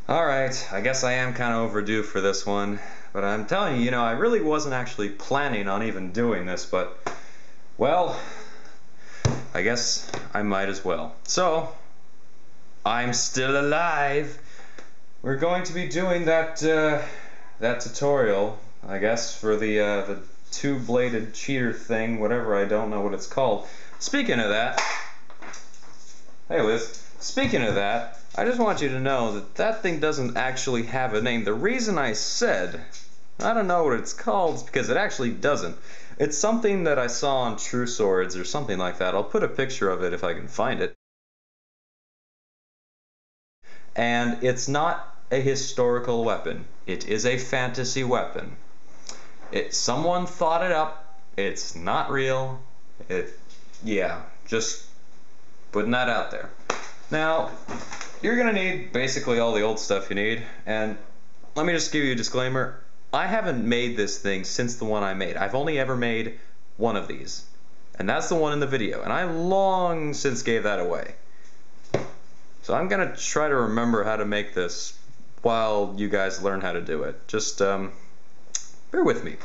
Alright, I guess I am kind of overdue for this one, but I'm telling you, I really wasn't actually planning on even doing this, but, well, I guess I might as well. So, I'm still alive! We're going to be doing that tutorial, I guess, for the two-bladed cheater thing, whatever, I don't know what it's called. Speaking of that, hey Liz, speaking of that, I just want you to know that that thing doesn't actually have a name. The reason I said I don't know what it's called is because it actually doesn't. It's something that I saw on True Swords or something like that. I'll put a picture of it if I can find it. And it's not a historical weapon. It is a fantasy weapon. Someone thought it up. It's not real. Yeah, just putting that out there. Now, you're gonna need basically all the old stuff you need, and let me just give you a disclaimer. I haven't made this thing since the one I made. I've only ever made one of these, and that's the one in the video, and I long since gave that away. So I'm gonna try to remember how to make this while you guys learn how to do it. Just bear with me.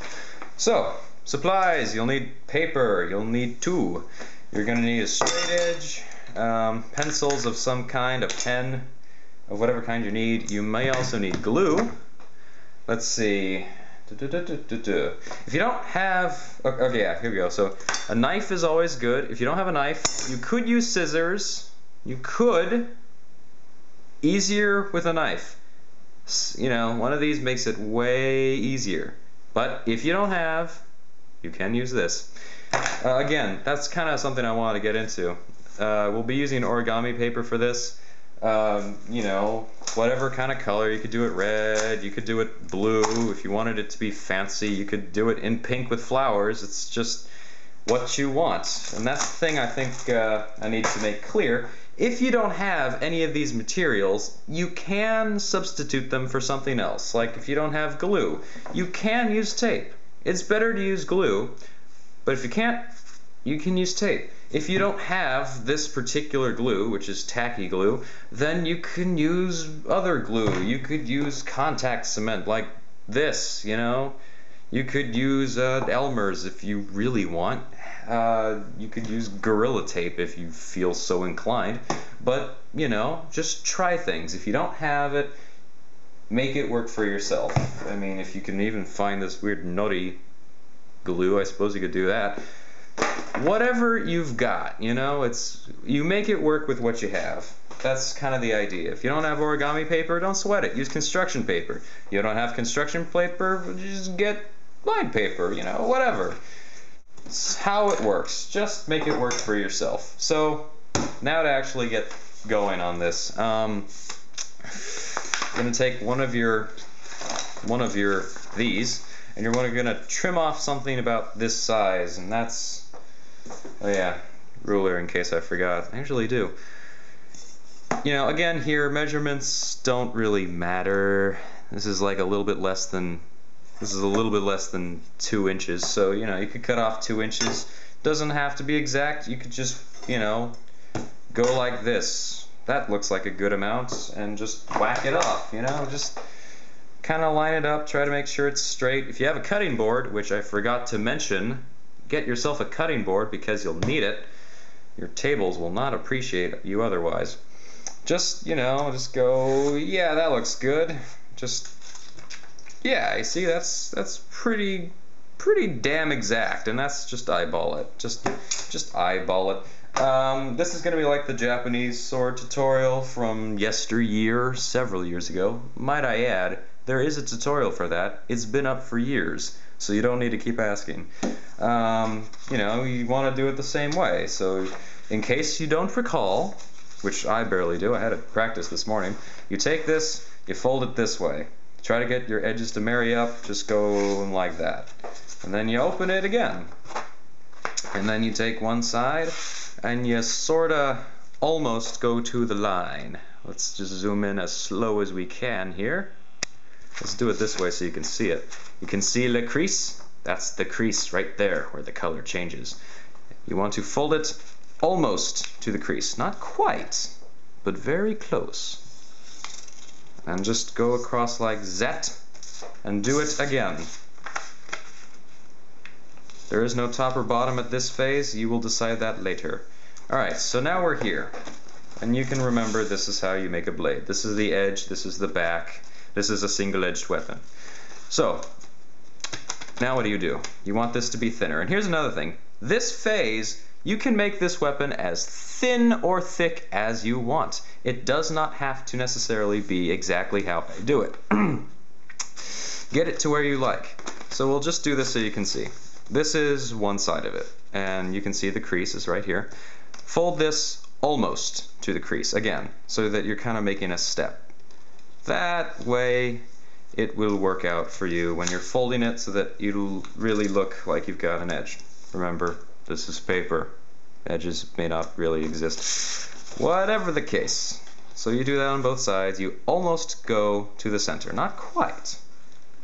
So, supplies, you'll need paper, you'll need two. You're gonna need a straight edge, pencils of some kind, a pen of whatever kind you need. You may also need glue. Let's see. If you don't have, okay, yeah, here we go. So a knife is always good. If you don't have a knife, you could use scissors. You could. Easier with a knife. One of these makes it way easier. But if you don't have, you can use this. Again, that's kind of something I want to get into. We'll be using origami paper for this. Whatever kind of color. You could do it red, you could do it blue. If you wanted it to be fancy, you could do it in pink with flowers. It's just what you want. And that's the thing I think I need to make clear. If you don't have any of these materials, you can substitute them for something else. Like if you don't have glue, you can use tape. It's better to use glue, but if you can't, you can use tape. If you don't have this particular glue, which is tacky glue, then you can use other glue. You could use contact cement like this, You could use Elmer's if you really want. You could use Gorilla Tape if you feel so inclined. But, just try things. If you don't have it, make it work for yourself. I mean, if you can even find this weird nutty glue, I suppose you could do that. Whatever you've got, you make it work with what you have. That's kind of the idea. If you don't have origami paper, don't sweat it. Use construction paper. You don't have construction paper, just get lined paper, whatever. It's how it works. Just make it work for yourself. So, now to actually get going on this. I'm going to take one of your these, and you're going to trim off something about this size, and that's, oh yeah, ruler in case I forgot. I usually do. Again here, measurements don't really matter. This is like a little bit less than 2 inches, so you could cut off 2 inches. Doesn't have to be exact. You could just go like this. That looks like a good amount, and just whack it off. Just kind of line it up, try to make sure it's straight. If you have a cutting board, which I forgot to mention, get yourself a cutting board because you'll need it. Your tables will not appreciate you otherwise. Just just go, yeah, that looks good. Yeah, you see, that's pretty damn exact, and that's just eyeball it. Just eyeball it. This is gonna be like the Japanese sword tutorial from yesteryear, several years ago. Might I add, there is a tutorial for that. It's been up for years, so you don't need to keep asking. You want to do it the same way. So, in case you don't recall, which I barely do, I had it practice this morning. You take this, you fold it this way. Try to get your edges to marry up, just go like that. And then you open it again. And then you take one side, and you sorta almost go to the line. Let's just zoom in as slow as we can here. Let's do it this way so you can see it. You can see the crease? That's the crease right there where the color changes. You want to fold it almost to the crease. Not quite, but very close. and just go across like that, and do it again. There is no top or bottom at this phase. You will decide that later. Alright, so now we're here. And you can remember this is how you make a blade. This is the edge, this is the back, this is a single-edged weapon. So, now what do? You want this to be thinner. And here's another thing. This phase, you can make this weapon as thin or thick as you want. It does not have to necessarily be exactly how I do it. Get it to where you like. So we'll just do this so you can see. This is one side of it, and you can see the crease is right here. Fold this almost to the crease again, so that you're kind of making a step. That way it will work out for you when you're folding it, so that it'll really look like you've got an edge. Remember, this is paper. Edges may not really exist. Whatever the case. So you do that on both sides. You almost go to the center. Not quite.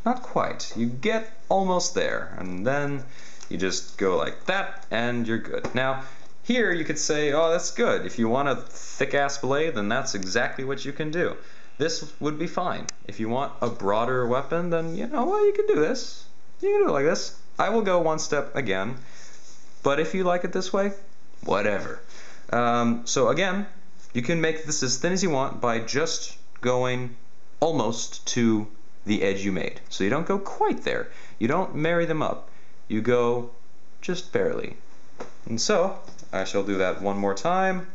Not quite. You get almost there, and then you just go like that, and you're good. Now, here you could say, oh, that's good. If you want a thick-ass blade, then that's exactly what you can do. This would be fine. If you want a broader weapon, then you know what, you can do this. You can do it like this. I will go one step again, but if you like it this way, whatever. So again, you can make this as thin as you want by just going almost to the edge you made. So you don't go quite there. You don't marry them up. You go just barely. And so, I shall do that one more time.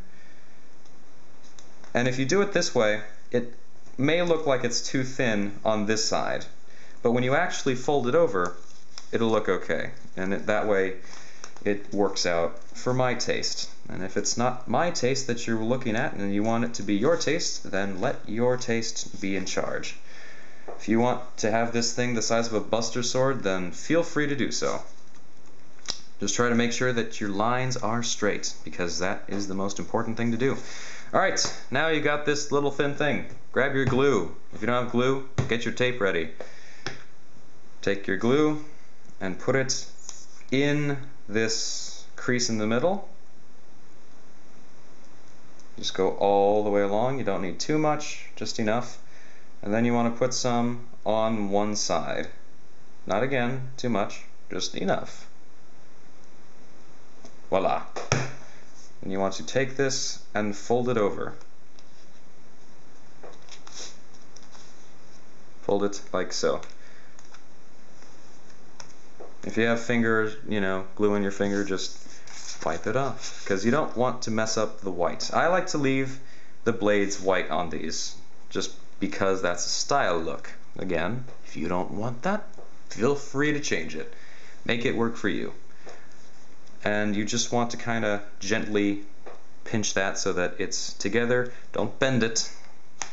And if you do it this way, it may look like it's too thin on this side. But when you actually fold it over, it'll look okay. And that way, it works out for my taste. And if it's not my taste that you're looking at and you want it to be your taste, then let your taste be in charge. If you want to have this thing the size of a Buster Sword, then feel free to do so. Just try to make sure that your lines are straight, because that is the most important thing to do. Alright, now you got this little thin thing. Grab your glue. If you don't have glue, get your tape ready. Take your glue and put it in this crease in the middle. Just go all the way along. You don't need too much, just enough. And then you want to put some on one side. Not again, too much, just enough. Voila. And you want to take this and fold it over. Fold it like so. If you have fingers, glue in your finger, just wipe it off, because you don't want to mess up the white. I like to leave the blades white on these, just because that's a style look. Again, if you don't want that, feel free to change it. Make it work for you. And you just want to kind of gently pinch that so that it's together. Don't bend it,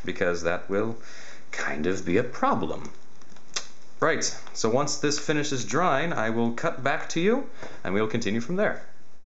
because that will kind of be a problem. Right, so once this finishes drying, I will cut back to you, and we'll continue from there.